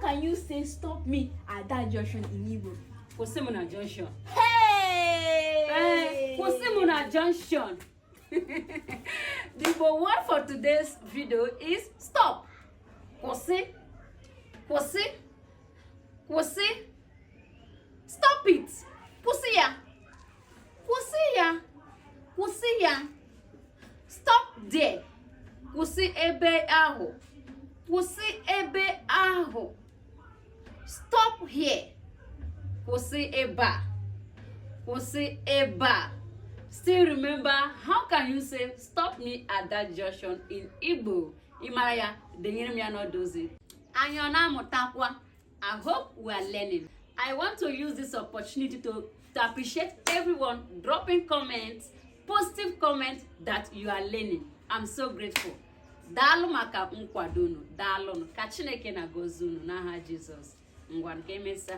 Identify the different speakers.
Speaker 1: can you say stop me at that junction in Igbo?
Speaker 2: Posimuna Junction.
Speaker 1: Hey!
Speaker 2: Posimuna Junction. The Igbo word for today's video is stop. Kwụsị. Kwụsị. Kwụsị. Stop it. Kwụsị ya. Kwụsị ya. Kwụsị ya. Stop there. Kwụsị ebe ahụ. Kwụsị ebe ahụ. Stop here. Kwụsị ebe a. Kwụsị ebe a. Still remember, how can you say stop me at that junction in Igbo? Imaraya, denyere m ya no dozi. Anyị na amụtakwa. I hope we are learning. I want to use this opportunity to appreciate everyone dropping comments, positive comments that you are learning. I'm so grateful. Daalụ maka nkwado unu. Daalụ. Ka Chineke na-agọzi unu n'aha Jizọs. Ngwa nke emesa.